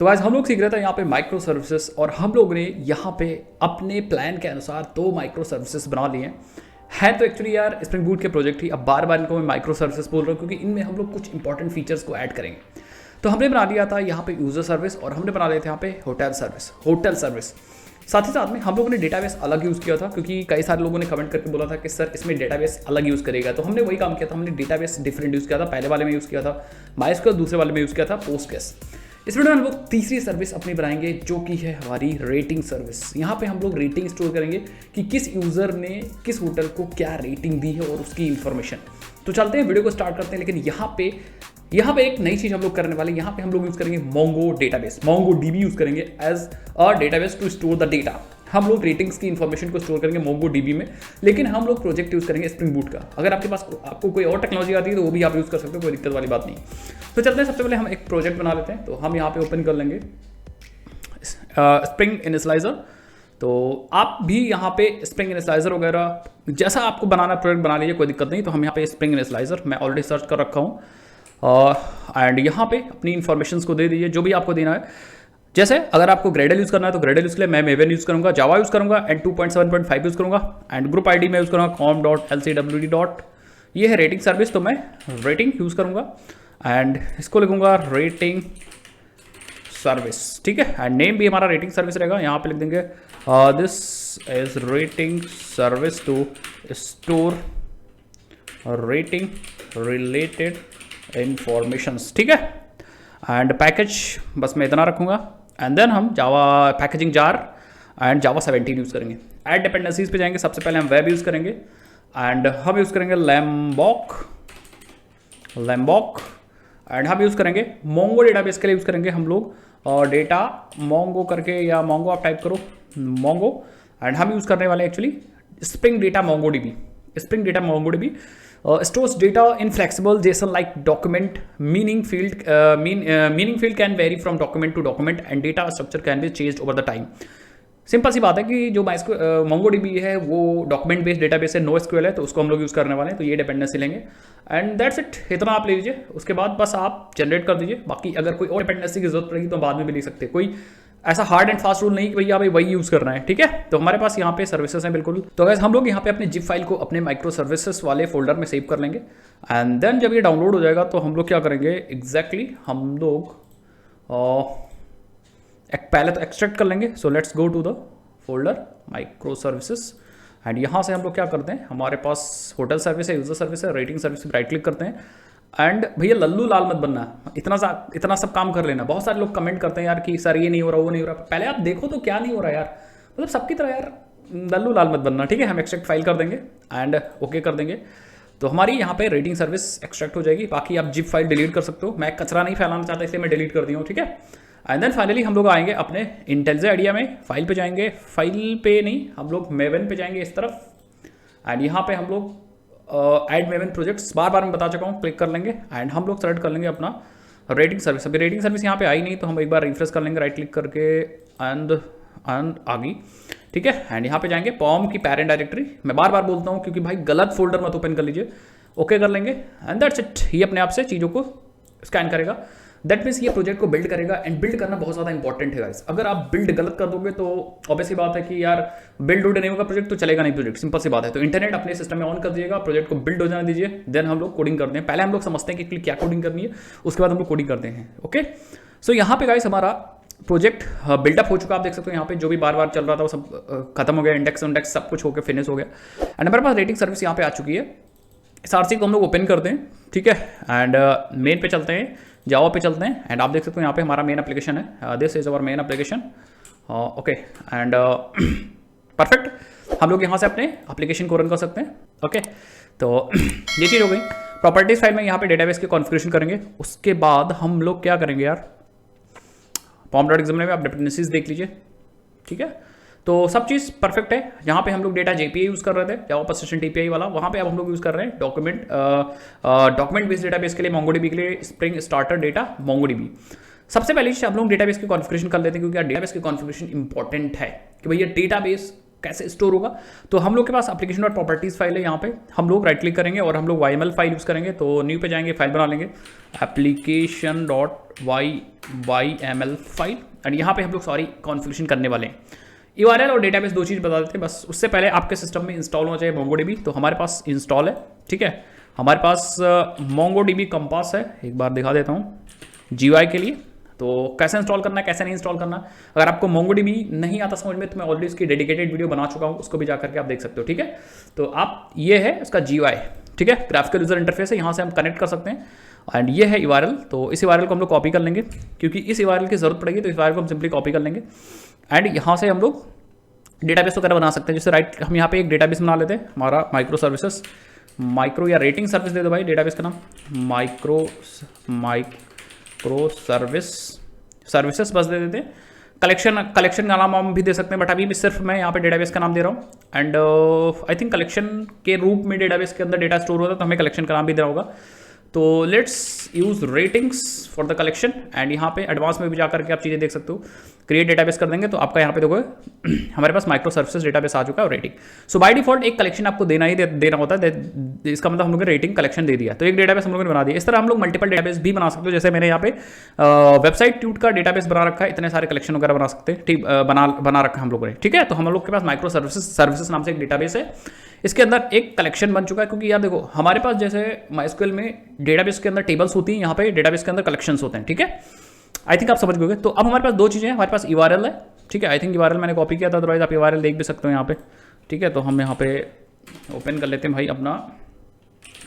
तो आज हम लोग सीख रहे थे यहाँ पे माइक्रो सर्विसेज, और हम लोग ने यहाँ पे अपने प्लान के अनुसार 2 माइक्रो सर्विसेज बना लिए हैं। तो एक्चुअली यार स्प्रिंग बूट के प्रोजेक्ट ही, अब बार बार इनको मैं माइक्रो सर्विसेज बोल रहा हूँ क्योंकि इनमें हम लोग कुछ इंपॉर्टेंट फीचर्स को ऐड करेंगे। तो हमने बना लिया था यहाँ पे यूजर सर्विस, और हमने बना लिया था यहाँ पे होटल सर्विस। साथ ही साथ में हम लोगों ने डेटाबेस अलग यूज़ किया था क्योंकि कई सारे लोगों ने कमेंट करके बोला था कि सर इसमें डेटाबेस अलग यूज़ करेगा, तो हमने वही काम किया था। हमने डेटाबेस डिफरेंट यूज़ किया था। पहले वाले में यूज़ किया था माइस्क्यूएल, दूसरे वाले में यूज़ किया था पोस्टग्रेस। इस वीडियो में हम लोग तीसरी सर्विस अपनी बनाएंगे जो कि है हमारी रेटिंग सर्विस। यहाँ पे हम लोग रेटिंग स्टोर करेंगे कि किस यूज़र ने किस होटल को क्या रेटिंग दी है और उसकी इन्फॉर्मेशन। तो चलते हैं, वीडियो को स्टार्ट करते हैं। लेकिन यहाँ पे एक नई चीज़ हम लोग करने वाले हैं। यहाँ पे हम लोग यूज़ करेंगे Mongo database, MongoDB use करेंगे as a database to store the data. हम लोग रेटिंग्स की इन्फॉर्मेशन को स्टोर करेंगे मोंगो डीबी में, लेकिन हम लोग प्रोजेक्ट यूज़ करेंगे स्प्रिंग बूट का। अगर आपके पास आपको कोई और टेक्नोलॉजी आती है तो वो भी आप यूज़ कर सकते हो, कोई दिक्कत वाली बात नहीं। तो चलते हैं, सबसे पहले हम एक प्रोजेक्ट बना लेते हैं। तो हम यहाँ पे ओपन कर लेंगे स्प्रिंग इनिशियलाइजर। तो आप भी यहाँ पे स्प्रिंग इनिशियलाइजर वगैरह जैसा आपको बनाना प्रोजेक्ट बना लीजिए, कोई दिक्कत नहीं। तो हम यहाँ पे स्प्रिंग इनिशियलाइजर मैं ऑलरेडी सर्च कर रखा हूँ, एंड यहाँ पे अपनी इन्फॉर्मेशन को दे दीजिए जो भी आपको देना है। जैसे अगर आपको ग्रेडल यूज़ करना है तो ग्रेडल यूज़ के लिए मैं मेवन यूज़ करूँगा, जावा यूज़ करूँगा, एंड 2.7.5 यूज़ करूँगा, एंड ग्रुप आईडी में यूज़ करूँगा com.lcwd. ये है रेटिंग सर्विस, तो मैं रेटिंग यूज़ करूँगा एंड इसको लिखूँगा रेटिंग सर्विस। ठीक है, एंड नेम भी हमारा रेटिंग सर्विस रहेगा। यहाँ पे लिख देंगे this is rating service to store rating related informations. ठीक है, एंड पैकेज बस मैं इतना रखूँगा, एंड देन हम Java packaging jar and Java 17 use करेंगे। ऐड डिपेंडेंसीज पे जाएंगे। सबसे पहले हम वेब यूज़ करेंगे एंड हम यूज़ करेंगे लैम्बॉक, एंड हम यूज़ करेंगे मोंगो डेटाबेस के लिए यूज़ करेंगे हम लोग और डेटा मोंगो करके, या मोंगो आप टाइप करो मोंगो, एंड हम यूज़ करने वाले actually spring data Mongo dB. Spring data Mongo dB stores data in flexible JSON like document. Meaning field can vary from document to document and data structure can be changed over the time. Simple सी बात है कि जो MongoDB है वो document based database है, no SQL है, तो उसको हम लोग यूज़ करने वाले हैं। तो ये डिपेंडेंसी लेंगे एंड दैट्स इट। इतना आप ले लीजिए, उसके बाद बस आप जनरेट कर दीजिए। बाकी अगर कोई और डिपेंडेंसी की जरूरत पड़ेगी तो बाद में भी ले सकते हैं। कोई ऐसा हार्ड एंड फास्ट रूल नहीं कि भैया भाई वही यूज़ करना है। ठीक है, तो हमारे पास यहाँ पे सर्विसेज हैं बिल्कुल। तो गाइस हम लोग यहाँ पे अपने जिप फाइल को अपने माइक्रो सर्विसेज वाले फोल्डर में सेव कर लेंगे, एंड देन जब ये डाउनलोड हो जाएगा तो हम लोग क्या करेंगे एग्जैक्टली हम लोग पहले तो एक्सट्रैक्ट कर लेंगे। So let's go to the folder micro services, and यहाँ से हम लोग क्या करते हैं, हमारे पास होटल सर्विस है, यूजर सर्विस है, रेटिंग सर्विस पर राइट क्लिक करते हैं। एंड भैया लल्लू लाल मत बनना, इतना सब काम कर लेना। बहुत सारे लोग कमेंट करते हैं यार कि सर ये नहीं हो रहा, वो नहीं हो रहा। पहले आप देखो तो क्या नहीं हो रहा यार, मतलब सबकी तरह यार लल्लू लाल मत बनना। ठीक है, हम एक्सट्रैक्ट फाइल कर देंगे एंड ओके कर देंगे। तो हमारी यहाँ पे रेटिंग सर्विस एक्सट्रैक्ट हो जाएगी। बाकी आप जिप फाइल डिलीट कर सकते हो, मैं कचरा नहीं फैलाना चाहता इसलिए मैं डिलीट कर दिया हूँ। ठीक है, एंड देन फाइनली हम लोग आएंगे अपने इंटेलिजेंट आइडिया में, फाइल पे जाएंगे, फाइल पे नहीं हम लोग मेवन पे जाएंगे इस तरफ, एंड यहाँ पे हम लोग ऐड मेवन प्रोजेक्ट्स बार बार मैं बता चुका हूँ, क्लिक कर लेंगे एंड हम लोग सेलेक्ट कर लेंगे अपना रेटिंग सर्विस। अभी रेटिंग सर्विस यहाँ पे आई नहीं तो हम एक बार रिफ्रेश कर लेंगे राइट क्लिक करके, एंड आ गई। ठीक है, एंड यहाँ पे जाएंगे पॉम की पेरेंट डायरेक्टरी। मैं बार बार बोलता हूँ क्योंकि भाई गलत फोल्डर मत ओपन कर लीजिए। ओके कर लेंगे एंड दैट्स इट। ये अपने आप से चीज़ों को स्कैन करेगा। दैट मीन्स ये प्रोजेक्ट को बिल्ड करेगा, एंड बिल्ड करना बहुत ज़्यादा इंपॉर्टेंट है गाइस। अगर आप बिल्ड गलत कर दोगे तो ऑब्वियसली बात है कि यार बिल्ड नहीं होगा प्रोजेक्ट तो चलेगा नहीं प्रोजेक्ट, सिंपल सी बात है। तो इंटरनेट अपने सिस्टम में ऑन कर दीजिएगा, प्रोजेक्ट को बिल्ड हो जाने दीजिए, देन हम लोग कोडिंग करते हैं। पहले हम लोग समझते हैं कि क्या कोडिंग करनी है, उसके बाद हम लोग कोडिंग करते हैं। ओके, सो यहाँ पे गाइस हमारा प्रोजेक्ट बिल्डअप हो चुका। आप देख सकते हो यहाँ पे जो भी बार बार चल रहा था वो सब खत्म हो गया, इंडेक्स सब कुछ होकर फिनिश हो गया, एंड हमारे पास रेटिंग सर्विस यहाँ पे आ चुकी है। इस आरसी को हम लोग ओपन करते हैं। ठीक है, एंड मेन पे चलते हैं, जावा पे चलते हैं, एंड आप देख सकते हो यहाँ पे हमारा मेन एप्लीकेशन है। This is our main application. Okay, and perfect. हम लोग यहाँ से अपने एप्लीकेशन को रन कर सकते हैं। ओके, तो ये चीज़ हो गई। प्रॉपर्टीज फाइल में यहाँ पे डेटाबेस के कॉन्फ़िगरेशन करेंगे। उसके बाद हम लोग क्या करेंगे यार, pom.xml में आप डिपेंडेंसीज देख लीजिए। ठीक है, तो सब चीज़ परफेक्ट है। यहाँ पे हम लोग डेटा JPA यूज़ कर रहे थे, जावा पर्सिस्टेंट API वाला, वहाँ पे अब हम लोग यूज़ कर रहे हैं डॉक्यूमेंट बेस्ड डेटाबेस के लिए MongoDB के लिए स्प्रिंग स्टार्टर डेटा MongoDB। सबसे पहले हम लोग डेटाबेस की कॉन्फ़िगरेशन कर लेते हैं क्योंकि डेटाबेस की कॉन्फ़िगरेशन इंपॉर्टेंट है कि भैया डेटाबेस कैसे स्टोर होगा, तो हम लोग के पास एप्लीकेशन डॉट प्रॉपर्टीज फाइल है, यहाँ पे हम लोग राइट क्लिक करेंगे और हम लोग YML फाइल यूज़ करेंगे। तो न्यू पे जाएंगे, फाइल बना लेंगे application dot YML file, and यहाँ पे हम लोग सारी कॉन्फ़िगरेशन करने वाले हैं। URL और डेटाबेस दो चीज़ बता देते हैं बस। उससे पहले आपके सिस्टम में इंस्टॉल होना चाहिए MongoDB, तो हमारे पास इंस्टॉल है, ठीक है। हमारे पास MongoDB कंपास है, एक बार दिखा देता हूँ GUI के लिए। तो कैसे इंस्टॉल करना है, कैसे नहीं इंस्टॉल करना, अगर आपको MongoDB नहीं आता समझ में तो मैं ऑलरेडी उसकी डेडिकेटेड वीडियो बना चुका हूँ, उसको भी जाकर के आप देख सकते हो, ठीक है। तो आप ये है उसका GUI, ठीक है, ग्राफिकल यूजर इंटरफेस है, यहाँ से हम कनेक्ट कर सकते हैं। एंड ये है URL, तो इस URL को हम लोग कॉपी कर लेंगे क्योंकि इस URL की जरूरत पड़ेगी, तो इस URL को हम सिंपली कॉपी कर लेंगे। एंड यहाँ से हम लोग डेटाबेस वगैरह बना सकते हैं, जैसे राइट हम यहाँ पे एक डेटाबेस बना लेते हैं, हमारा माइक्रो सर्विसेज, माइक्रो या रेटिंग सर्विस दे दो भाई, डेटाबेस का नाम माइक्रो सर्विसेज बस दे देते हैं। कलेक्शन का नाम हम भी दे सकते हैं, बट अभी भी सिर्फ मैं यहाँ पे डेटाबेस का नाम दे रहा हूँ। एंड आई थिंक कलेक्शन के रूप में डेटाबेस के अंदर डेटा स्टोर होता है, तो हमें कलेक्शन का नाम भी देना होगा। तो let's use ratings for the collection, and यहाँ पे एडवांस में भी जाकर के आप चीज़ें देख सकते हो। क्रिएट डेटाबेस कर देंगे तो आपका यहाँ पे देखो हमारे पास माइक्रो सर्विसेज डेटाबेस आ चुका है और रेटिंग। सो बाय डिफॉल्ट एक कलेक्शन आपको देना होता है, इसका मतलब हम लोग ने रेटिंग कलेक्शन दे दिया, तो एक डेटाबेस हम लोगों ने बना दिया। इस तरह हम लोग मल्टीपल डेटाबेस भी बना सकते हो, जैसे मैंने यहाँ पे वेबसाइट ट्यूट का डेटाबेस बना रखा है, इतने सारे कलेक्शन वगैरह बना सकते हैं, ठीक, बना रखा है हम लोगों ने, ठीक है। तो हम लोग के पास माइक्रो सर्विसेज नाम से एक डेटाबेस है, इसके अंदर एक कलेक्शन बन चुका है, क्योंकि यार देखो हमारे पास जैसे MySQL में डेटाबेस के अंदर टेबल्स होती हैं, यहाँ पे डेटाबेस के अंदर कलेक्शंस होते हैं, ठीक है। आई थिंक आप समझ गए। तो अब हमारे पास दो चीज़ें हैं, हमारे पास URL है, ठीक है। आई थिंक URL मैंने कॉपी किया था, अदरवाइज आप URL देख भी सकते हो यहाँ पे, ठीक है। तो हम यहाँ पे ओपन कर लेते हैं भाई अपना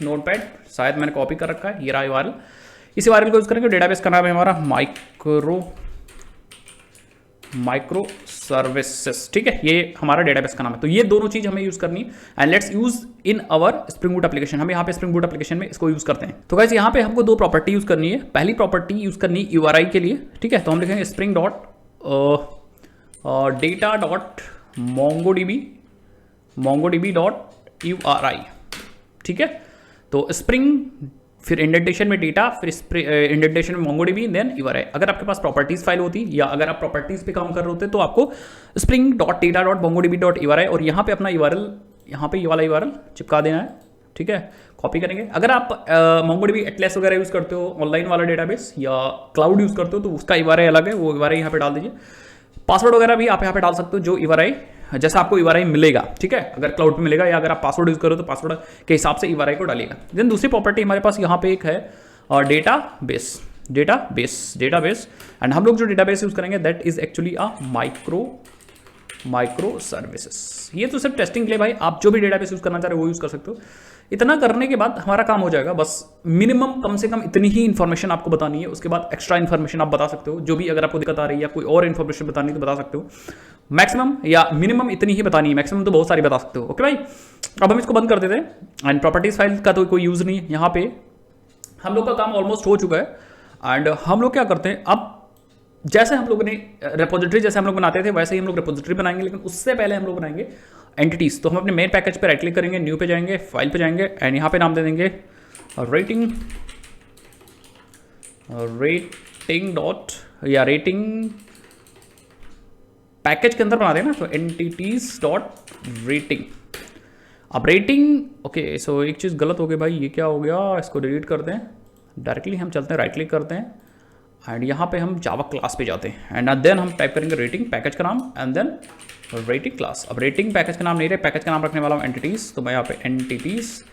नोटपैड, शायद मैंने कॉपी कर रखा है, ये रहा URL। इस URL को यूज़ करेंगे, डेटाबेस का नाम है हमारा माइक्रो सर्विसेज, ठीक है, ये हमारा डेटाबेस का नाम है। तो ये दोनों चीज हमें यूज करनी है, and let's use in our spring boot application. हम यहाँ पे स्प्रिंग बूट एप्लीकेशन में इसको यूज करते हैं। तो गाइस यहाँ पे हमको दो प्रॉपर्टी यूज करनी है। पहली प्रॉपर्टी यूज करनी है URI के लिए, ठीक है। तो हम लिखेंगे spring dot data dot MongoDB dot URI, ठीक है। तो स्प्रिंग, फिर इंडेंटेशन में डेटा, फिर इंडेंटेशन में MongoDB, देन URI। अगर आपके पास प्रॉपर्टीज फाइल होती या अगर आप प्रॉपर्टीज पे काम कर रहे होते तो आपको spring dot data dot MongoDB dot URI और यहाँ पे अपना URL, यहाँ पे ये वाला URL चिपका देना है, ठीक है। कॉपी करेंगे। अगर आप MongoDB एटलस वगैरह यूज़ करते हो, ऑनलाइन वाला डेटाबेस या क्लाउड यूज़ करते हो, तो उसका URI अलग है, वो URI यहाँ पे डाल दीजिए। पासवर्ड वगैरह भी आप यहाँ पे डाल सकते हो, जो URI जैसा आपको URI मिलेगा, ठीक है। अगर क्लाउड पे मिलेगा या अगर आप पासवर्ड यूज करो तो पासवर्ड के हिसाब से URI को डालिएगा। देन दूसरी प्रॉपर्टी हमारे पास यहाँ पे एक है डेटाबेस, एंड हम लोग जो डेटाबेस यूज करेंगे that is actually a micro services. ये तो सिर्फ टेस्टिंग के लिए भाई, आप जो भी डेटाबेस यूज करना चाह रहे हो वो यूज कर सकते हो। इतना करने के बाद हमारा काम हो जाएगा, बस मिनिमम कम से कम इतनी ही इन्फॉर्मेशन आपको बतानी है। उसके बाद एक्स्ट्रा इन्फॉर्मेशन आप बता सकते हो, जो भी अगर आपको दिक्कत आ रही है या कोई और इन्फॉर्मेशन बतानी है तो बता सकते हो। मैक्सिमम या मिनिमम इतनी ही बतानी है, मैक्सिमम तो बहुत सारी बता सकते हो। ओके भाई, अब हम इसको बंद कर देते हैं। एंड प्रॉपर्टीज फाइल का तो कोई यूज़ नहीं है, यहाँ पे हम लोग का काम ऑलमोस्ट हो चुका है। एंड हम लोग क्या करते हैं, अब जैसे हम लोगों ने रेपोजिटरी जैसे हम लोग बनाते थे वैसे ही हम लोग रेपोजिटरी बनाएंगे, लेकिन उससे पहले हम लोग बनाएंगे एंटिटीज। तो हम अपने मेन पैकेज पे राइट क्लिक करेंगे, न्यू पे जाएंगे, फाइल पे जाएंगे, एंड यहाँ पे नाम दे देंगे रेटिंग पैकेज के अंदर बना देना, तो एंटिटीज डॉट रेटिंग। अब रेटिंग, ओके, सो एक चीज़ गलत हो गई भाई, ये क्या हो गया, इसको डिलीट करते हैं। डायरेक्टली हम चलते हैं, राइट क्लिक करते हैं, एंड यहाँ पे हम जावा क्लास पे जाते हैं, एंड देन हम टाइप करेंगे रेटिंग पैकेज का नाम, एंड देन रेटिंग क्लास। अब रेटिंग पैकेज का नाम नहीं रहे, पैकेज का नाम रखने वाला हूँ एंटिटीज, तो मैं यहाँ पे एंटिटीज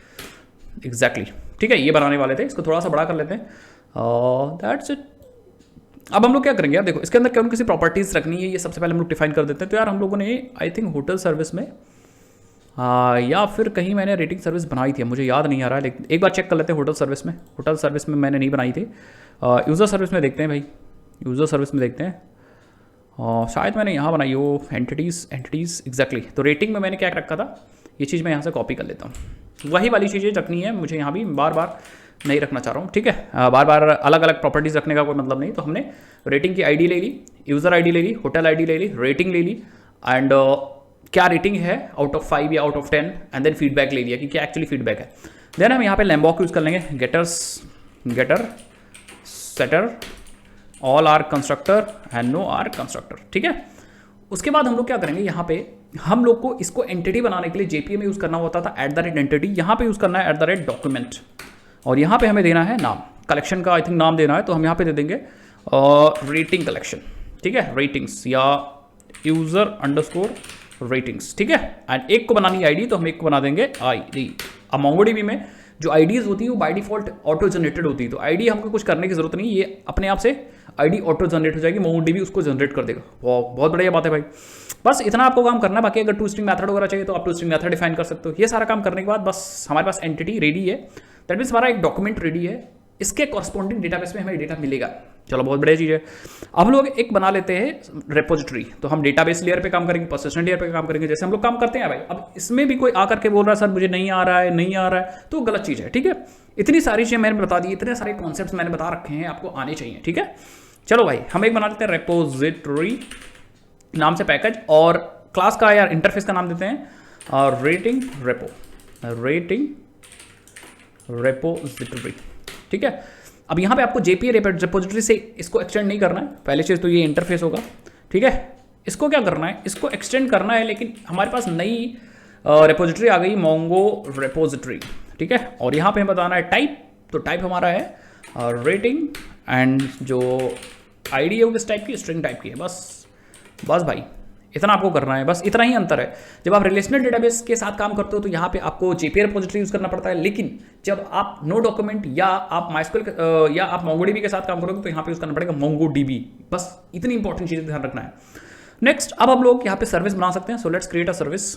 एग्जैक्टली, ठीक है, ये बनाने वाले थे। इसको थोड़ा सा बड़ा कर लेते हैं, दैट्स इट। अब हम लोग क्या करेंगे यार, देखो इसके अंदर कौन सी प्रॉपर्टीज रखनी है ये सबसे पहले हम लोग डिफाइन कर देते हैं। तो यार हम लोगों ने आई थिंक होटल सर्विस में या फिर कहीं मैंने रेटिंग सर्विस बनाई थी, मुझे याद नहीं आ रहा है, लेकिन एक बार चेक कर लेते हैं। होटल सर्विस में मैंने नहीं बनाई थी। यूज़र सर्विस में देखते हैं भाई, यूज़र सर्विस में देखते हैं, शायद मैंने यहाँ बनाई हो एंटिटीज़ एग्जैक्टली। तो रेटिंग में मैंने क्या रखा था, ये चीज़ मैं यहाँ से कॉपी कर लेता हूँ। वही वाली चीज़ें रखनी है मुझे, यहाँ भी बार बार नहीं रखना चाह रहा हूँ, ठीक है। बार बार अलग अलग प्रॉपर्टीज़ रखने का कोई मतलब नहीं। तो हमने रेटिंग की ID ले ली, यूज़र ID ले ली, होटल ID ले ली, रेटिंग ले ली, एंड क्या रेटिंग है आउट ऑफ 5 या out of 10, and then feedback ले लिया कि क्या एक्चुअली फीडबैक है। देन हम यहाँ पे लैम्बॉक यूज़ कर लेंगे, गेटर shutter all are constructor and no are constructor, ठीक है। उसके बाद हम लोग क्या करेंगे, यहाँ पे हम लोग को इसको एंटिटी बनाने के लिए जेपीए में यूज़ करना होता था @एंटिटी, यहाँ पे यूज़ करना है @डॉक्यूमेंट, और यहाँ पे हमें देना है नाम, कलेक्शन का आई थिंक नाम देना है, तो हम यहाँ पे दे देंगे रेटिंग कलेक्शन, ठीक है, रेटिंग्स या यूज़र अंडरस्कोर रेटिंग्स, ठीक है। एंड एक को बनानी आईडी, तो हम एक को बना देंगे आईडी। अब मोंगोडीबी में जो आईडीज होती है वो बाय डिफॉल्ट ऑटो जनरेटेड होती है, तो आईडी हमको कुछ करने की जरूरत नहीं, ये अपने आप से आईडी ऑटो जनरेट हो जाएगी, मोंगोडीबी उसको जनरेट कर देगा। बहुत बढ़िया बात है भाई, बस इतना आपको काम करना है। बाकी अगर टू स्ट्रिंग मेथड वगैरह चाहिए तो आप टू स्ट्रिंग मेथड डिफाइन कर सकते हो। ये सारा काम करने के बाद बस हमारे पास एंटिटी रेडी है, दैट मीन्स हमारा एक डॉक्यूमेंट रेडी है, इसके कॉरस्पॉन्डिंग डेटाबेस में हमें डेटा मिलेगा। चलो बहुत बढ़िया चीज़ है। अब हम लोग एक बना लेते हैं रेपोजिटरी, तो हम डेटाबेस लेयर पे काम करेंगे, पर्सिस्टेंट लेयर पे काम करेंगे, जैसे हम लोग काम करते हैं भाई। अब इसमें भी कोई आकर के बोल रहा है सर मुझे नहीं आ रहा है, नहीं आ रहा है, तो गलत चीज़ है, ठीक है। इतनी सारी चीज़ें मैंने बता दी, इतने सारे कॉन्सेप्ट मैंने बता रखे हैं, आपको आने चाहिए, ठीक है। चलो भाई हम एक बना लेते हैं रेपोजिटरी नाम से पैकेज, और क्लास का या इंटरफेस का नाम देते हैं रेटिंग रेपोजिटरी, ठीक है। अब यहाँ पे आपको जेपीए रेपोजिटरी से इसको एक्सटेंड नहीं करना है, पहली चीज़ तो ये इंटरफेस होगा, ठीक है। इसको क्या करना है, इसको एक्सटेंड करना है, लेकिन हमारे पास नई रेपोजिटरी आ गई, मोंगो रेपोजिटरी, ठीक है। और यहाँ पे हमें बताना है टाइप, तो टाइप हमारा है रेटिंग, एंड जो आईडी है वो किस टाइप की, स्ट्रिंग टाइप की है। बस भाई इतना आपको करना है, बस इतना ही अंतर है। जब आप रिलेशनल डेटाबेस के साथ काम करते हो तो यहाँ पे आपको जेपीए रेपोजिटरी यूज करना पड़ता है, लेकिन जब आप नो डॉक्यूमेंट या आप माइस्क्वेल या आप मोंगोडीबी के साथ काम करोगे तो यहाँ पे यूज करना पड़ेगा मोंगोडीबी। बस इतनी इंपॉर्टेंट चीज़ें ध्यान रखना है। नेक्स्ट, अब हम लोग यहाँ पे सर्विस बना सकते हैं, so let's create a service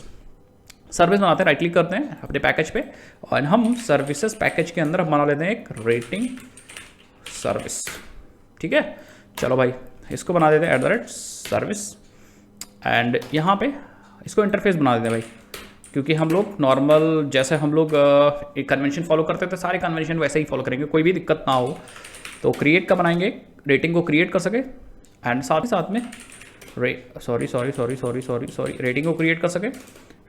बनाते हैं, राइट क्लिक करते हैं अपने पैकेज पे, और हम सर्विसेज पैकेज के अंदर हम बना लेते हैं एक रेटिंग सर्विस, ठीक है। चलो भाई इसको बना देते हैं @सर्विस, एंड यहाँ पे इसको इंटरफेस बना देते हैं भाई, क्योंकि हम लोग नॉर्मल जैसे हम लोग एक कन्वेंशन फॉलो करते थे, सारे कन्वेंशन वैसे ही फॉलो करेंगे, कोई भी दिक्कत ना हो। तो क्रिएट का बनाएंगे, रेटिंग को क्रिएट कर सके, एंड साथ ही साथ में रेटिंग को क्रिएट कर सके,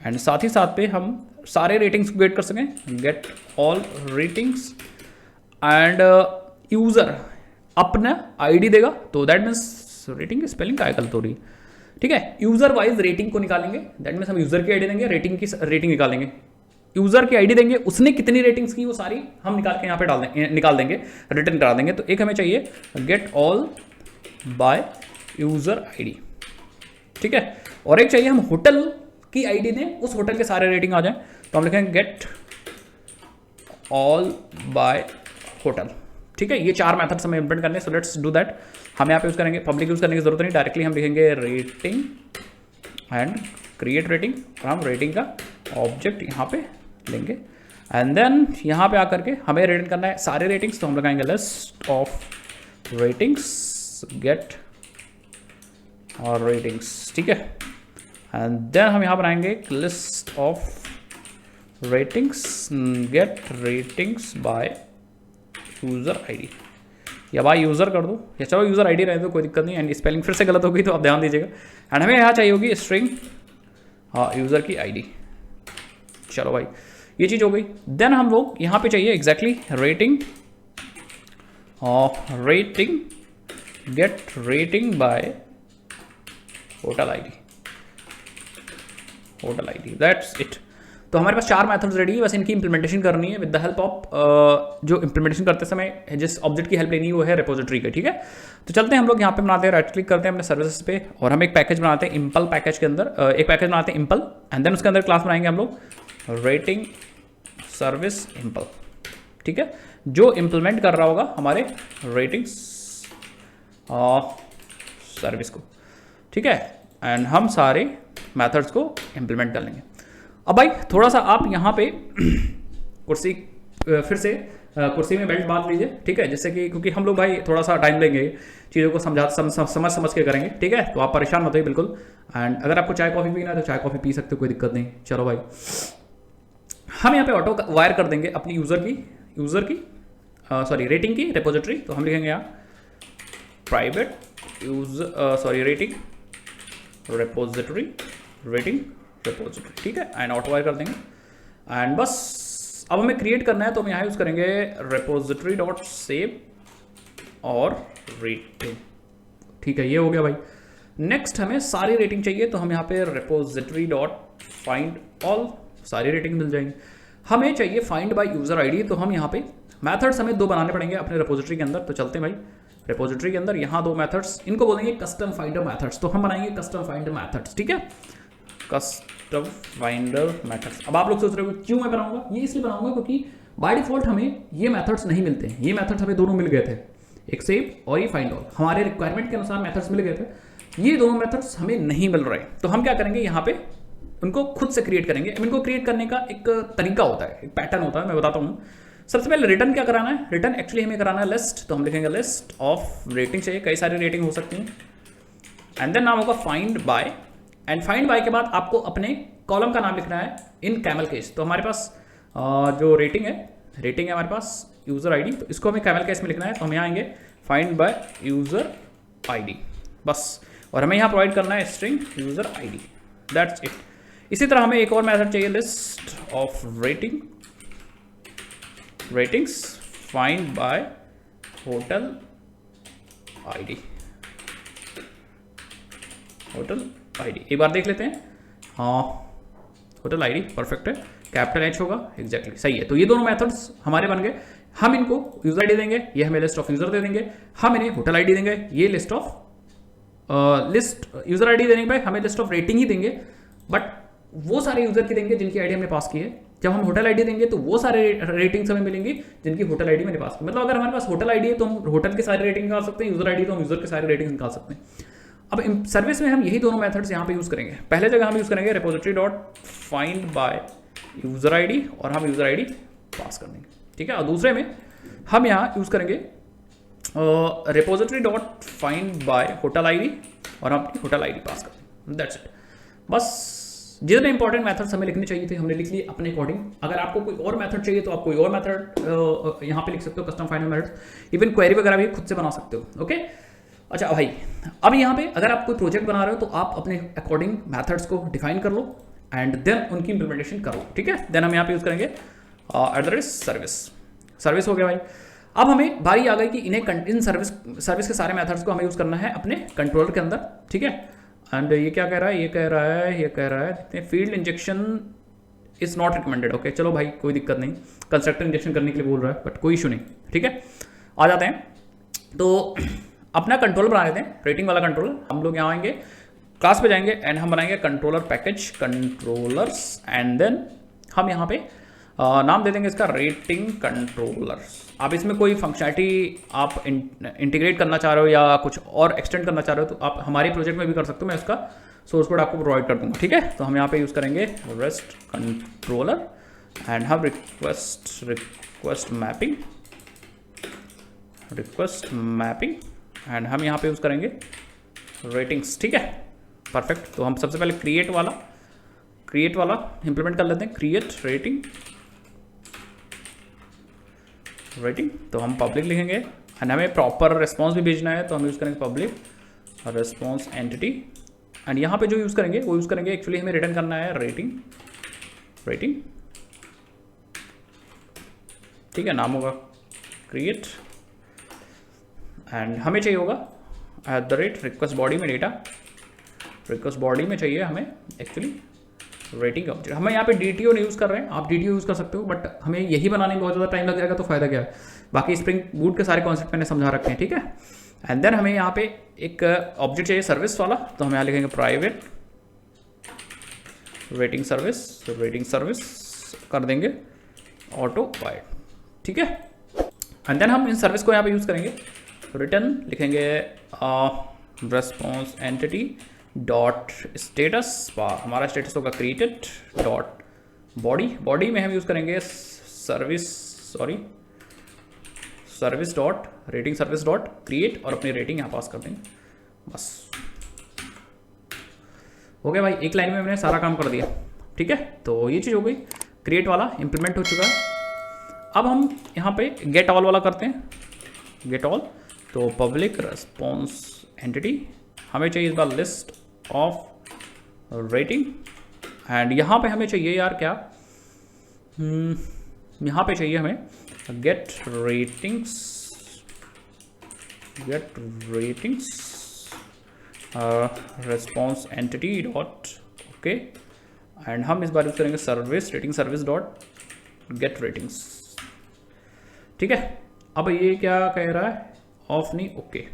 एंड साथ ही साथ पे हम सारे रेटिंग्स को गेट कर सकें, get all ratings, end user अपना आईडी देगा, तो दैट मीन्स रेटिंग की स्पेलिंग का गलत हो रही है, ठीक है। यूजर वाइज रेटिंग को निकालेंगे, दैट मीन्स हम यूजर की आईडी देंगे, रेटिंग की रेटिंग निकालेंगे, यूजर की आईडी देंगे, उसने कितनी रेटिंग्स की वो सारी हम निकाल के यहाँ पे निकाल देंगे, रिटर्न करा देंगे। तो एक हमें चाहिए get all by user ID, ठीक है। और एक चाहिए हम होटल की आईडी दें, उस होटल के सारे रेटिंग आ जाए, तो हम लिखेंगे गेट ऑल बाय होटल, ठीक है। ये चार मेथड्स हमें इंप्लीमेंट करने, सो लेट्स डू दैट। हम यहाँ पे यूज़ करेंगे, पब्लिक यूज़ करने की जरूरत नहीं, डायरेक्टली हम लिखेंगे रेटिंग एंड क्रिएट रेटिंग, और हम रेटिंग का ऑब्जेक्ट यहाँ पे लेंगे, एंड देन यहाँ पे आकर के हमें रिटर्न करना है सारे रेटिंग्स, तो हम लगाएंगे list of ratings get all ratings, ठीक है। एंड देन हम यहाँ बनाएंगे list of ratings get ratings by user ID, या बाय यूज़र कर दो, या चलो यूज़र आईडी रहे दो, कोई दिक्कत नहीं। एंड स्पेलिंग फिर से गलत होगी तो आप ध्यान दीजिएगा। एंड हमें यहाँ चाहिए होगी स्ट्रिंग यूज़र की आईडी। चलो भाई ये चीज़ हो गई। देन हम लोग यहाँ पे चाहिए exactly rating get rating by hotel ID, that's it. तो हमारे पास चार मेथड्स रेडी है, बस इनकी इंप्लीमेंटेशन करनी है विद द हेल्प ऑफ जो इंप्लीमेंटेशन करते समय जिस ऑब्जेक्ट की हेल्प लेनी है वो है रेपोजिटरी का, ठीक है। तो चलते हैं हम लोग यहाँ पे बनाते हैं, राइट क्लिक करते हैं अपने सर्विसेज पे, और हम एक पैकेज बनाते हैं इम्पल पैकेज के अंदर, एक पैकेज बनाते हैं इम्पल, एंड देन उसके अंदर क्लास बनाएंगे हम लोग रेटिंग सर्विस इम्पल, ठीक है, जो इम्प्लीमेंट कर रहा होगा हमारे रेटिंग सर्विस को, ठीक है। एंड हम सारे मेथड्स को इम्प्लीमेंट कर लेंगे। अब भाई थोड़ा सा आप यहाँ पे कुर्सी फिर से कुर्सी में बेल्ट बांध लीजिए, ठीक है, जिससे कि क्योंकि हम लोग भाई थोड़ा सा टाइम लेंगे, चीज़ों को समझ के करेंगे, ठीक है। तो आप परेशान मत होइए बिल्कुल। एंड अगर आपको चाय कॉफ़ी पीना है तो चाय कॉफ़ी पी सकते हो, कोई दिक्कत नहीं। चलो भाई हम यहाँ पे ऑटो वायर कर देंगे अपनी रेटिंग की रेपोजिटरी, तो हम लिखेंगे यहाँ प्राइवेट रेटिंग रेपोजिटरी रेपोजिटरी, ठीक है, एंड ऑटो वायर कर देंगे। एंड बस अब हमें क्रिएट करना है, तो हम यहाँ यूज़ करेंगे रेपोजिटरी डॉट सेव और रेटिंग, ठीक है, ये हो गया भाई। नेक्स्ट हमें सारी रेटिंग चाहिए, तो हम यहाँ पे रिपोजिटरी डॉट फाइंड ऑल सारी रेटिंग मिल जाएंगी। हमें चाहिए फाइंड बाय यूज़र आईडी, तो हम यहाँ पे मेथड्स हमें 2 बनाने पड़ेंगे अपने रिपोजिटरी के अंदर। तो चलते हैं भाई रिपोजिटरी के अंदर, यहाँ 2 मेथड्स, इनको बोलेंगे कस्टम फाइंडर मेथड्स। तो हम बनाएंगे कस्टम फाइंडर मेथड्स, ठीक है, कस्टम फाइंडर मेथड्स। अब आप लोग सोच रहे हो क्यों मैं बनाऊंगा, ये इसलिए बनाऊंगा क्योंकि बाय डिफॉल्ट हमें ये मेथड्स नहीं मिलते हैं। ये मेथड्स हमें दोनों मिल गए थे, एक सेव और ये फाइंड ऑल, हमारे रिक्वायरमेंट के अनुसार मेथड्स मिल गए थे। ये दोनों मेथड्स हमें नहीं मिल रहे, तो हम क्या करेंगे, यहाँ पे उनको खुद से क्रिएट करेंगे। अब इनको क्रिएट करने का एक तरीका होता है, एक पैटर्न होता है, मैं बताता हूँ। सबसे पहले रिटर्न क्या कराना है, रिटर्न एक्चुअली हमें कराना है लिस्ट, तो हम लिखेंगे लिस्ट ऑफ रेटिंग, चाहिए कई सारी रेटिंग हो सकती हैं, एंड देन नाम होगा find by, and find by के बाद आपको अपने कॉलम का नाम लिखना है इन कैमल केस। तो हमारे पास जो रेटिंग है हमारे पास यूजर आईडी, तो इसको हमें कैमल केस में लिखना है। तो हम यहाँ आएंगे फाइंड बाय यूजर आईडी बस, और हमें यहाँ प्रोवाइड करना है string user ID, that's it. इसी तरह हमें एक और मेथड चाहिए, list of ratings find by hotel ID, एक बार देख लेते हैं। हाँ, होटल आईडी परफेक्ट है, कैपिटल एच होगा, एग्जैक्टली सही है। तो ये दोनों मेथड्स हमारे बन गए। हम इनको यूजर आईडी देंगे, ये हमें लिस्ट ऑफ यूजर दे देंगे, हम इन्हें होटल आईडी देंगे, ये लिस्ट ऑफ यूजर आईडी देने के बाद हमें लिस्ट ऑफ रेटिंग ही देंगे, बट वो सारे यूजर की देंगे जिनकी आईडी हमने पास की है। जब हम होटल आईडी देंगे तो वो सारे रेटिंग्स हमें मिलेंगी जिनकी होटल आईडी मैंने पास की। मतलब अगर हमारे पास होटल आईडी है तो हम होटल के सारे रेटिंग निकाल सकते हैं, यूजर आईडी तो हम यूजर के सारे रेटिंग निकाल सकते हैं। अब सर्विस में हम यही दोनों मेथड्स यहाँ पे यूज करेंगे। पहले जगह हम यूज करेंगे repository dot find by user ID, और हम यूजर आईडी पास कर देंगे, ठीक है। और दूसरे में हम यहाँ यूज करेंगे repository dot find by hotel ID, और हम अपनी होटल आईडी पास कर देंगे, दैट्स इट। बस जितने इंपॉर्टेंट मेथड्स हमें लिखने चाहिए थे हमने लिख लिए अपने अकॉर्डिंग। अगर आपको कोई और मेथड चाहिए तो आप कोई और मेथड यहाँ पे लिख सकते हो, custom finder method. Even query वगैरह भी खुद से बना सकते हो, ओके। अच्छा भाई, अब यहाँ पे अगर आप कोई प्रोजेक्ट बना रहे हो तो आप अपने अकॉर्डिंग मेथड्स को डिफाइन कर लो एंड देन उनकी इंप्लीमेंटेशन करो, ठीक है। देन हम यहाँ पे यूज करेंगे सर्विस हो गया भाई। अब हमें बारी आ गई कि इन्हें इन सर्विस के सारे मेथड्स को हमें यूज करना है अपने कंट्रोलर के अंदर, ठीक है। एंड ये क्या कह रहा है, ये कह रहा है field injection is not recommended, okay. चलो भाई कोई दिक्कत नहीं, कंस्ट्रक्टर इंजेक्शन करने के लिए बोल रहा है, बट कोई इशू नहीं, ठीक है। आ जाते हैं, तो अपना कंट्रोलर बना लेते हैं, रेटिंग वाला कंट्रोलर। हम लोग यहाँ आएंगे, क्लास पे जाएंगे एंड हम बनाएंगे controller package controllers, and then हम यहाँ पे नाम दे देंगे इसका रेटिंग कंट्रोलर्स। आप इसमें कोई फंक्शनैलिटी आप इंटीग्रेट करना चाह रहे हो या कुछ और एक्सटेंड करना चाह रहे हो तो आप हमारे प्रोजेक्ट में भी कर सकते हो, मैं उसका सोर्स कोड आपको प्रोवाइड कर दूंगा, ठीक है। तो हम यहाँ पे यूज़ करेंगे रेस्ट कंट्रोलर एंड हम रिक्वेस्ट मैपिंग एंड हम यहाँ पे यूज़ करेंगे रेटिंग्स, ठीक है, परफेक्ट। तो हम सबसे पहले क्रिएट वाला इंप्लीमेंट कर लेते हैं, क्रिएट रेटिंग। तो हम पब्लिक लिखेंगे एंड हमें प्रॉपर रिस्पॉन्स भी भेजना है, तो हम यूज़ करेंगे पब्लिक रिस्पॉन्स एंटिटी, एंड यहाँ पे जो यूज़ करेंगे वो यूज़ करेंगे, एक्चुअली हमें रिटर्न करना है रेटिंग, ठीक है। नाम होगा क्रिएट एंड हमें चाहिए होगा रिक्वेस्ट बॉडी में डेटा, रिक्वेस्ट बॉडी में चाहिए हमें एक्चुअली रेटिंग ऑब्जेक्ट। हमें यहाँ पे DTO नहीं यूज़ कर रहे हैं, आप DTO यूज़ कर सकते हो, बट हमें यही बनाने में बहुत ज़्यादा टाइम लग जाएगा, तो फायदा क्या है। बाकी स्प्रिंग बूट के सारे कॉन्सेप्ट मैंने समझा रखे हैं, ठीक है। एंड देन हमें यहाँ पे एक ऑब्जेक्ट चाहिए सर्विस वाला, तो हम यहाँ लिखेंगे प्राइवेट रेटिंग सर्विस कर देंगे ऑटो वाइड, ठीक है। एंड देन हम इन सर्विस को यहाँ पे यूज़ करेंगे, रिटर्न लिखेंगे रेस्पॉन्स एंटिटी डॉट स्टेटस, हमारा स्टेटस होगा क्रिएटेड डॉट बॉडी में हम यूज़ करेंगे सर्विस डॉट क्रिएट, और अपनी रेटिंग यहाँ पास कर देंगे, बस हो गया भाई। एक लाइन में मैंने सारा काम कर दिया, ठीक है। तो ये चीज़ हो गई, क्रिएट वाला इंप्लीमेंट हो चुका है। अब हम यहाँ पे गेट ऑल वाला करते हैं, गेट ऑल। तो पब्लिक रेस्पॉन्स एंटिटी हमें चाहिए इस बार लिस्ट ऑफ रेटिंग, एंड यहाँ पे हमें चाहिए यार क्या, यहाँ पे चाहिए हमें get ratings response entity dot okay, and हम इस बार यूज करेंगे सर्विस डॉट गेट रेटिंग्स। ठीक है, अब ये क्या कह रहा है, ऑफ नहीं, ओके।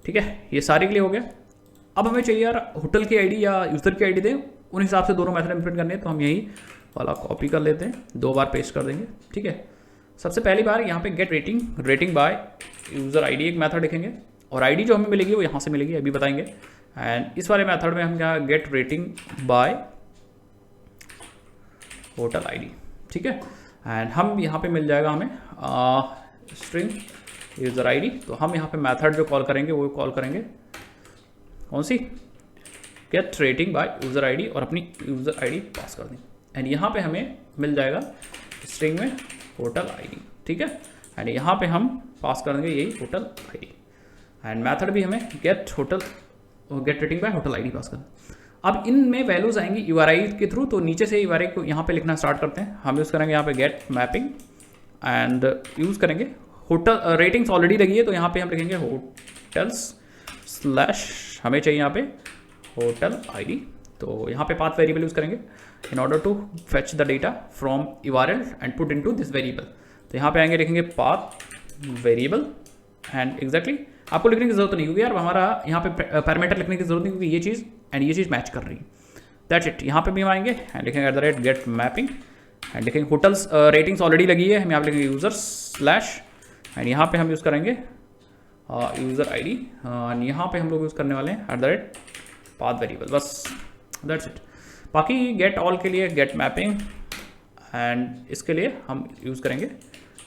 ठीक है, ये सारे के लिए हो गया। अब हमें चाहिए यार होटल की आईडी या यूज़र की आईडी दें, उन हिसाब से दोनों मेथड इम्प्लीमेंट करने हैं, तो हम यही वाला कॉपी कर लेते हैं, 2 बार पेस्ट कर देंगे। ठीक है, सबसे पहली बार यहाँ पे get rating by user ID एक मेथड लिखेंगे, और आईडी जो हमें मिलेगी वो यहाँ से मिलेगी, अभी बताएंगे। एंड इस वाले मेथड में हम क्या, get rating by hotel ID. ठीक है, एंड हम यहाँ पे मिल जाएगा हमें स्ट्रिंग यूज़र आईडी, तो हम यहाँ पे मेथड जो कॉल करेंगे वो कॉल करेंगे कौन सी, get rating by user ID, और अपनी यूज़र आईडी पास कर दें। एंड यहाँ पे हमें मिल जाएगा स्ट्रिंग में होटल आईडी। ठीक है, एंड यहाँ पे हम पास कर देंगे यही होटल आईडी, एंड मेथड भी हमें get rating by hotel ID pass कर। अब इनमें वैल्यूज आएंगी यूआरआई के थ्रू, तो नीचे से यूआरआई को यहाँ पे लिखना स्टार्ट करते हैं। हम यूज़ करेंगे यहाँ पे गेट मैपिंग, एंड यूज़ करेंगे होटल रेटिंग्स ऑलरेडी लगी है, तो यहाँ पे हम लिखेंगे होटल्स स्लैश, हमें चाहिए यहाँ पे होटल आईडी, तो यहाँ पे पाथ वेरिएबल यूज़ करेंगे in order to fetch the data from URL and put into this variable. तो यहाँ पे आएंगे, लिखेंगे पाथ वेरिएबल, एंड एग्जैक्टली आपको लिखने की जरूरत नहीं, क्योंकि यार हमारा यहाँ पे पैरामीटर लिखने की जरूरत नहीं, क्योंकि ये चीज़ एंड ये चीज़ मैच कर रही है। That's it. यहाँ पे भी हम आएंगे एंड लिखेंगे @गेट मैपिंग, एंड लिखेंगे होटल्स रेटिंग्स ऑलरेडी लगी है, हम यहाँ पे लिखेंगे यूजर्स स्लैश, एंड यहाँ पे हम यूज़ करेंगे यूज़र आईडी, एंड यहाँ पे हम लोग यूज़ करने वाले हैं पाथ वेरिएबल, बस दैट्स इट। बाकी गेट ऑल के लिए गेट मैपिंग, एंड इसके लिए हम यूज़ करेंगे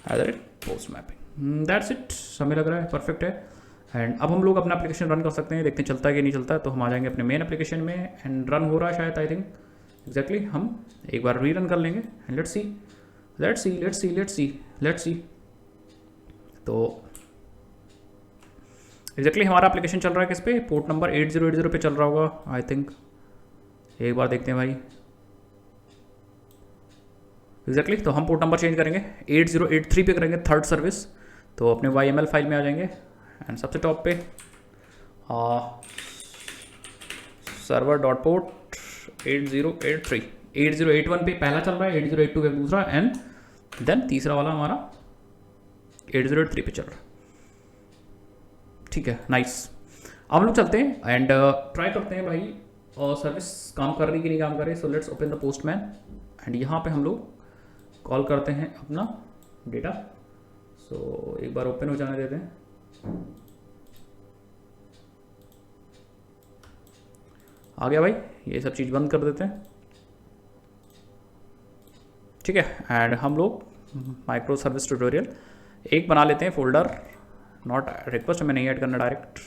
पोस्ट मैपिंग। दैट्स इट, समय लग रहा है, परफेक्ट है। एंड अब हम लोग अपना एप्लीकेशन रन कर सकते हैं, देखते हैं चलता है कि नहीं चलता है। तो हम आ जाएंगे अपने मेन एप्लीकेशन में, एंड रन हो रहा है शायद, आई थिंक एग्जैक्टली। हम एक बार रीरन कर लेंगे, एंड लेट्स सी। तो एग्जैक्टली हमारा एप्लीकेशन चल रहा है किस पे, पोर्ट नंबर 8080 पे चल रहा होगा आई थिंक। एक बार देखते हैं भाई, एग्जैक्टली तो हम पोर्ट नंबर चेंज करेंगे, 8083 पे करेंगे थर्ड सर्विस। तो अपने YML फाइल में आ जाएंगे, एंड सबसे टॉप पे सर्वर डॉट पोर्ट 8083, 8081 पे पहला चल रहा है, 8082 पे दूसरा, एंड देन तीसरा वाला हमारा 8083 पे चल रहा है। ठीक है, नाइस। अब हम लोग चलते हैं एंड ट्राई करते हैं भाई और सर्विस काम कर रही कि नहीं काम कर रही। So let's open the postman, and यहाँ पे हम लोग कॉल करते हैं अपना डेटा। सो एक बार ओपन हो जाने देते हैं। आ गया भाई, ये सब चीज़ बंद कर देते हैं। ठीक है, एंड हम लोग माइक्रो सर्विस ट्यूटोरियल एक बना लेते हैं फोल्डर, नॉट रिक्वेस्ट हमें नहीं ऐड करना, डायरेक्ट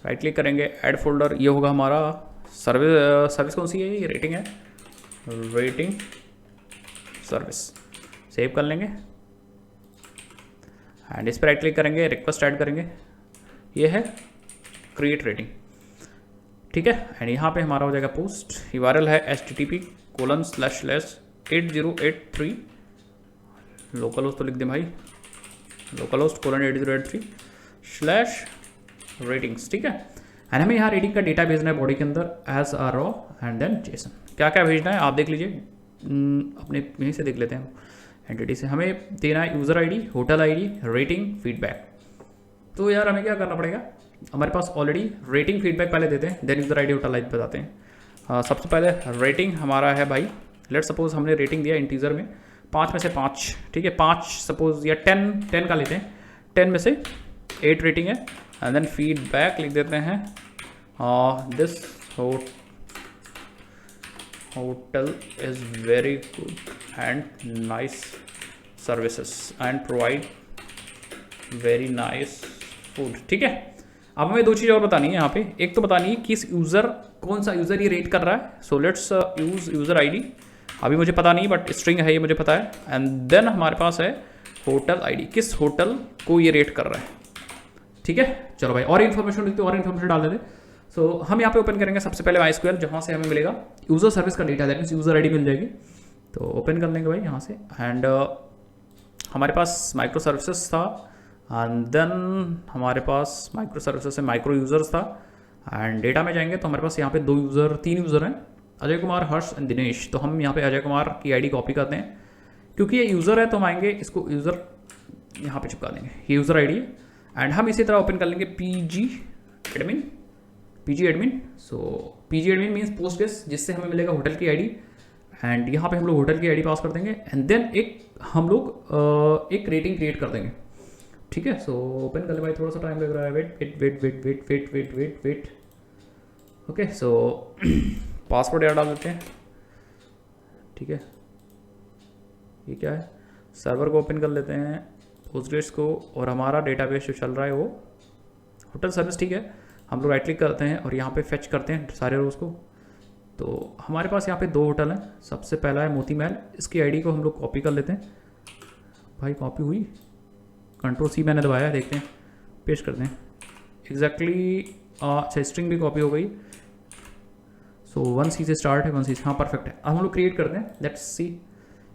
राइट क्लिक करेंगे, ऐड फोल्डर। ये होगा हमारा सर्विस कौन सी है, ये रेटिंग है, रेटिंग सर्विस। सेव कर लेंगे एंड इस पर राइट क्लिक करेंगे, रिक्वेस्ट ऐड करेंगे, ये है क्रिएट रेटिंग। ठीक है, एंड यहाँ पे हमारा हो जाएगा पोस्ट, URL है http://8083 लोकल होस्ट तो लिख दें भाई, लोकल होस्ट :8083/ratings। ठीक है, एंड हमें यहाँ रेटिंग का डेटा भेजना है बॉडी के अंदर as a raw and then JSON. क्या क्या भेजना है आप देख लीजिए, अपने यहीं से देख लेते हैं एंटिटी से। हमें देना है user ID, hotel ID, rating, feedback. तो यार हमें क्या करना पड़ेगा, हमारे पास ऑलरेडी रेटिंग फीडबैक पहले देते हैं, then user ID, hotel ID बताते हैं। सबसे पहले रेटिंग हमारा है भाई, लेट सपोज हमने रेटिंग दिया इंटीजर में 5 में से 5, ठीक है 5 सपोज, या 10 का लेते हैं, 10 में से 8 रेटिंग है, एंड देन फीडबैक लिख देते हैं this hotel is very good and nice services and provide very nice food. ठीक है, अब हमें 2 चीज़ और बतानी है यहाँ पे। एक तो बतानी है किस यूज़र, कौन सा यूज़र ये रेट कर रहा है। So let's use user ID, अभी मुझे पता नहीं बट स्ट्रिंग है ये मुझे पता है, एंड देन हमारे पास है होटल आईडी, किस होटल को ये रेट कर रहा है। ठीक है, चलो भाई और इन्फॉर्मेशन देते, और इन्फॉर्मेशन डाल देते। सो हम यहाँ पे ओपन करेंगे सबसे पहले MySQL, जहाँ से हमें मिलेगा यूज़र सर्विस का data, that means user ID मिल जाएगी। तो ओपन कर लेंगे भाई यहाँ से, एंड हमारे पास माइक्रो सर्विसेज था एंड देन हमारे पास माइक्रो सर्विसेज से माइक्रो यूज़र्स था। एंड डेटा में जाएंगे तो हमारे पास यहाँ पे 3 यूज़र हैं, अजय कुमार, हर्ष एंड दिनेश। तो हम यहाँ पे अजय कुमार की आईडी कॉपी करते हैं, क्योंकि ये यूज़र है तो हम आएंगे इसको यूज़र यहाँ पे चिपका देंगे, ये यूज़र आईडी है। एंड हम इसी तरह ओपन कर लेंगे PG admin. So PG admin means Postgres, जिससे हमें मिलेगा होटल की आईडी। एंड यहाँ पे हम लोग होटल की आईडी पास कर देंगे एंड देन हम लोग एक रेटिंग क्रिएट कर देंगे। ठीक है, सो ओपन कर ले भाई, थोड़ा सा टाइम लग रहा है, वेट। ओके, सो पासवर्ड याद डाल देते हैं। ठीक है, ये क्या है, सर्वर को ओपन कर लेते हैं, पोस्टग्रेस को, और हमारा डेटाबेस जो चल रहा है वो होटल सर्विस। ठीक है, हम लोग राइट क्लिक करते हैं और यहाँ पे फेच करते हैं सारे रोज को। तो हमारे पास यहाँ पे 2 होटल हैं। सबसे पहला है मोती महल, इसकी आईडी को हम लोग कॉपी कर लेते हैं। भाई कॉपी हुई, Ctrl+C मैंने दबाया, देखते हैं, पेस्ट करते हैं एग्जैक्टली। अच्छा, स्ट्रिंग भी कॉपी हो गई। सो 1C से स्टार्ट है, 1C से, हाँ परफेक्ट है। अब हम लोग क्रिएट करते हैं, लेट्स सी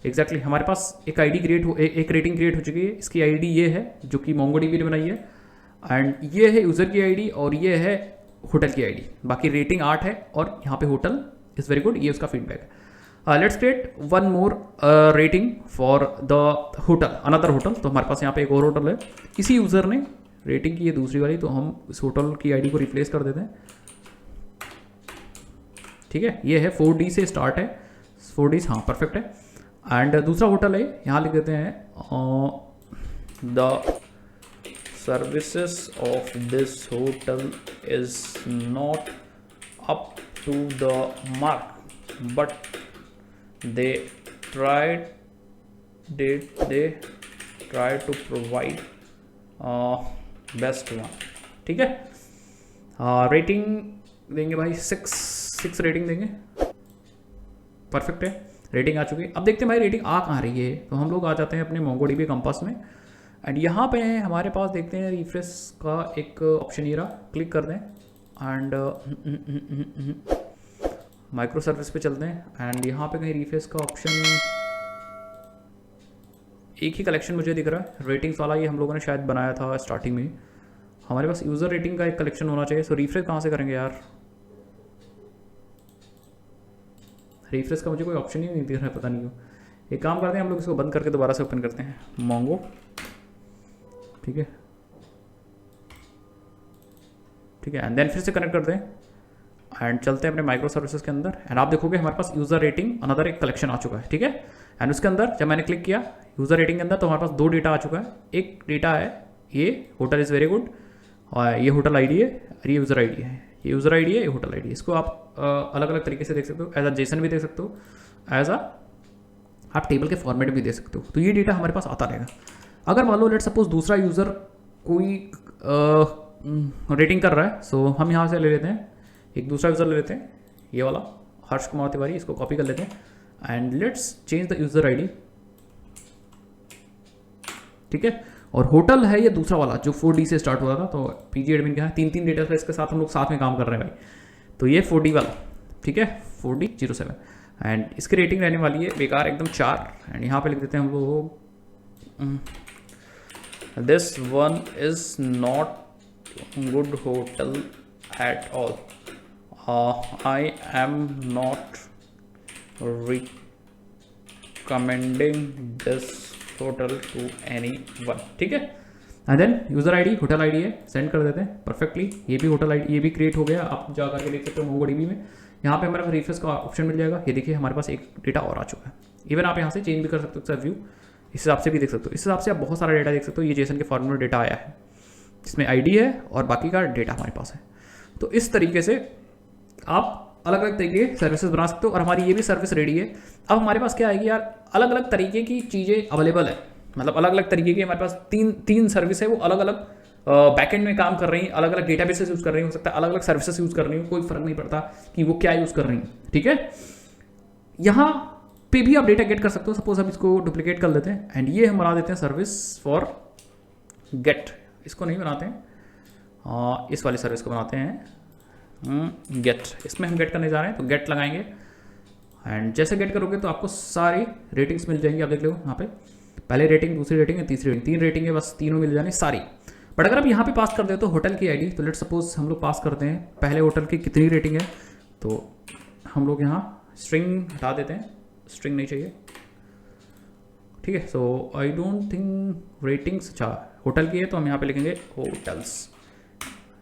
एग्जैक्टली। हमारे पास एक आईडी एक रेटिंग क्रिएट हो चुकी है। इसकी आईडी ये है जो कि MongoDB ने बनाई है, एंड ये है यूज़र की आईडी और ये है होटल की आईडी। बाकी रेटिंग 8 है और यहाँ पे होटल इज़ वेरी गुड, ये उसका फीडबैक है। Let's create one more rating for the hotel, another hotel. तो हमारे पास यहाँ पे एक और होटल है, इसी यूज़र ने रेटिंग की है दूसरी वाली, तो हम इस होटल की आईडी को रिप्लेस कर देते हैं। ठीक है, ये है 4D से स्टार्ट है, 4D, हाँ परफेक्ट है। एंड दूसरा होटल है, यहाँ लिख देते हैं the services of this hotel is not up to the mark but they try to provide best one. ठीक है, रेटिंग देंगे भाई 6 रेटिंग देंगे, परफेक्ट है, रेटिंग आ चुकी है। अब देखते हैं भाई रेटिंग आ कहाँ रही है, तो हम लोग आ जाते हैं अपने MongoDB कंपास में। एंड यहाँ पे हमारे पास देखते हैं रिफ्रेश का एक ऑप्शन, ये रहा, क्लिक कर दें एंड माइक्रो सर्विस पे चलते हैं। एंड यहाँ पे कहीं रिफ्रेश का ऑप्शन, एक ही कलेक्शन मुझे दिख रहा है रेटिंग्स वाला, ये हम लोगों ने शायद बनाया था स्टार्टिंग में। हमारे पास यूज़र रेटिंग का एक कलेक्शन होना चाहिए। सो रिफ्रेश कहाँ से करेंगे यार, रिफ्रेश का मुझे कोई ऑप्शन ही नहीं दिख रहा है, पता नहीं क्यों। एक काम करते हैं, हम लोग इसको बंद करके दोबारा से ओपन करते हैं Mongo। ठीक है, एंड देन फिर से कनेक्ट करते हैं एंड चलते हैं अपने माइक्रो सर्विसेज के अंदर। एंड आप देखोगे हमारे पास यूज़र रेटिंग अनदर एक कलेक्शन आ चुका है। ठीक है, एंड उसके अंदर जब मैंने क्लिक किया यूज़र रेटिंग के अंदर, तो हमारे पास 2 डेटा आ चुका है। एक डेटा है ये होटल इज़ वेरी गुड, और ये होटल आईडी है, और ये यूज़र आईडी है, ये यूज़र आईडी है, ये होटल आईडी है। इसको आप अलग अलग तरीके से देख सकते हो, एज अ जेसन भी देख सकते हो, एज अ आप टेबल के फॉर्मेट भी दे सकते हो। तो ये डेटा हमारे पास आता रहेगा। अगर मान लो लेट सपोज दूसरा यूज़र कोई रेटिंग कर रहा है, सो हम यहाँ से ले लेते हैं, एक दूसरा यूज़र ले लेते हैं, ये वाला हर्ष कुमार तिवारी, इसको कॉपी कर लेते हैं and let's change the user ID. ठीक है, और होटल है ये दूसरा वाला जो 4D से स्टार्ट हो रहा था। तो पीजी एडमिन क्या है, 3 डेटा है, इसके साथ हम लोग साथ में काम कर रहे हैं भाई। तो ये 4D वाला, ठीक है, 4D07 एंड इसकी रेटिंग रहने वाली है बेकार एकदम 4। एंड यहाँ पे लिख देते हैं हम लोग this one is not good hotel at all, I am not recommending this hotel to anyone. ठीक है, and then user ID hotel ID है, सेंड कर देते हैं परफेक्टली। ये भी होटल आईडी, ये भी क्रिएट हो गया, आप जा करके देख सकते हो MongoDB में। यहाँ पे हमारे पास रिफ्रेश का ऑप्शन मिल जाएगा। ये देखिए हमारे पास एक डेटा और आ चुका है। इवन आप यहाँ से चेंज भी कर सकते हो सर व्यू, इस हिसाब से भी देख सकते हो। इस हिसाब से आप बहुत सारा डेटा देख सकते हो। ये जेसन के फॉर्मेट में डेटा आया है, इसमें आईडी है और बाकी का डेटा हमारे पास है। तो इस तरीके से आप अलग अलग तरीके के सर्विसेज बना सकते हो और हमारी ये भी सर्विस रेडी है। अब हमारे पास क्या आएगी यार, अलग अलग तरीके की चीज़ें अवेलेबल है, मतलब अलग अलग तरीके की हमारे पास तीन सर्विस है, वो अलग अलग बैकएंड में काम कर रही हैं, अलग अलग डेटाबेसेस यूज़ कर रही हैं, हो सकता है अलग अलग सर्विसेज यूज़ कर रही हैं, कोई फर्क नहीं पड़ता कि वो क्या यूज़ कर रही हैं। ठीक है, यहाँ पे भी आप डेटा गेट कर सकते हो। सपोज हम इसको डुप्लीकेट कर लेते हैं एंड ये हम बना देते हैं सर्विस फॉर गेट। इसको नहीं बनाते हैं, इस वाली सर्विस को बनाते हैं गेट। इसमें हम गेट करने जा रहे हैं, तो गेट लगाएंगे एंड जैसे गेट करोगे तो आपको सारी रेटिंग्स मिल जाएंगी। आप देख लो यहाँ पे पहले रेटिंग, दूसरी रेटिंग है, तीसरी रेटिंग, 3 रेटिंग है, बस तीनों मिल जाने सारी। बट अगर आप यहाँ पे पास कर दे तो होटल की आईडी, तो लेट सपोज हम लोग पास करते हैं पहले होटल की कितनी रेटिंग है, तो हम लोग यहाँ स्ट्रिंग हटा देते हैं, स्ट्रिंग नहीं चाहिए, ठीक है। सो आई डोंट थिंक रेटिंग्स, अच्छा होटल की है तो हम यहाँ पे लिखेंगे होटल्स,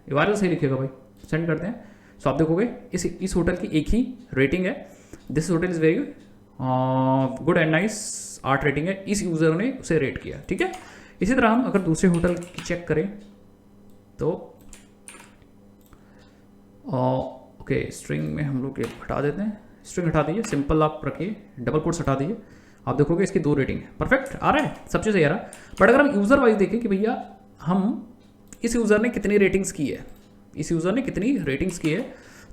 URL सही लिखिएगा भाई, सेंड करते हैं। सो आप देखोगे इस होटल की एक ही रेटिंग है, this hotel is very good and nice, 8 rating है, इस यूज़र ने उसे रेट किया, ठीक है। इसी तरह हम अगर दूसरे होटल की चेक करें तो ओके, स्ट्रिंग में हम लोग ये हटा देते हैं, स्ट्रिंग हटा दीजिए, सिंपल आप रखिए, डबल कोट्स हटा दीजिए, आप देखोगे इसकी 2 रेटिंग है, परफेक्ट आ रहा है, सब चीज़ सही आ रहा है। बट अगर हम यूज़र वाइज देखें कि भैया हम इस यूज़र ने कितनी रेटिंग्स की है, इस यूज़र ने कितनी रेटिंग्स की है,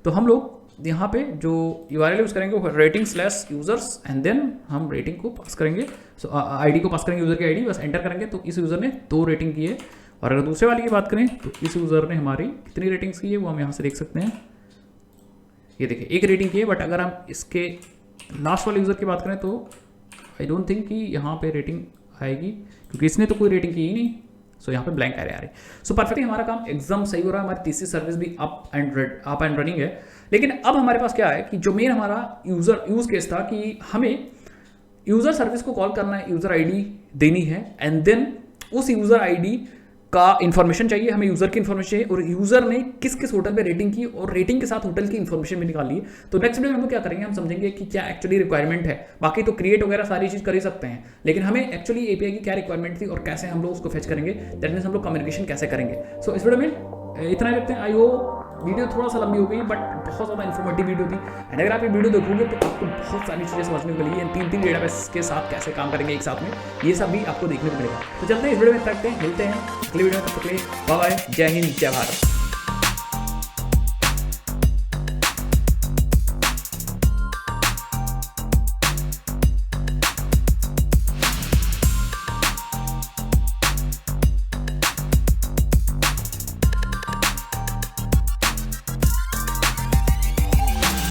तो हम लोग यहाँ पे जो URL यूज़ करेंगे वो rating/users एंड देन हम रेटिंग को पास करेंगे, सो आईडी को पास करेंगे, यूज़र की आईडी बस एंटर करेंगे, तो इस यूज़र ने 2 रेटिंग की है। और अगर दूसरे वाली की बात करें तो इस यूज़र ने हमारी कितनी रेटिंग्स की है वो हम यहाँ से देख सकते हैं, ये देखिए 1 रेटिंग की है। बट अगर हम इसके लास्ट वाले यूज़र की बात करें तो आई डोंट थिंक कि यहाँ पे रेटिंग आएगी, क्योंकि इसने तो कोई रेटिंग की ही नहीं, सो यहाँ पे ब्लैंक एरर आ रही। सो परफेक्टली हमारा काम एकदम सही हो रहा है, हमारी तीसरी सर्विस भी अप एंड रनिंग है। लेकिन अब हमारे पास क्या है कि जो मेन हमारा यूज़ केस था कि हमें यूज़र सर्विस को कॉल करना है, यूज़र आईडी देनी है एंड देन उस यूज़र आईडी का इन्फॉर्मेशन चाहिए, हमें यूज़र की इन्फॉर्मेशन चाहिए और यूज़र ने किस किस होटल पे रेटिंग की और रेटिंग के साथ होटल की इन्फॉर्मेशन भी निकाली है। तो नेक्स्ट वीडियो में हम लोग क्या करेंगे, हम समझेंगे कि क्या एक्चुअली रिक्वायरमेंट है। बाकी तो क्रिएट वगैरह सारी चीज़ कर ही सकते हैं, लेकिन हमें एक्चुअली API की क्या रिक्वायरमेंट थी और कैसे हम लोग उसको फेच करेंगे, दैट मीन्स हम लोग कम्युनिकेशन कैसे करेंगे। सो इस वीडियो में इतना ही रखते हैं। आई होप वीडियो थोड़ा सा लंबी हो गई बट बहुत ज़्यादा इन्फॉर्मेटिव वीडियो थी, एंड अगर आप ये वीडियो देखोगे तो आपको बहुत सारी चीज़ें समझने को मिलेगी, 3 डेटाबेस के साथ कैसे काम करेंगे एक साथ में, ये सब भी आपको देखने को मिलेगा। तो चलते हैं इस वीडियो में रखते हैं, मिलते हैं अगले वीडियो में, तब तक के लिए बाय बाय, जय हिंद जय भारत।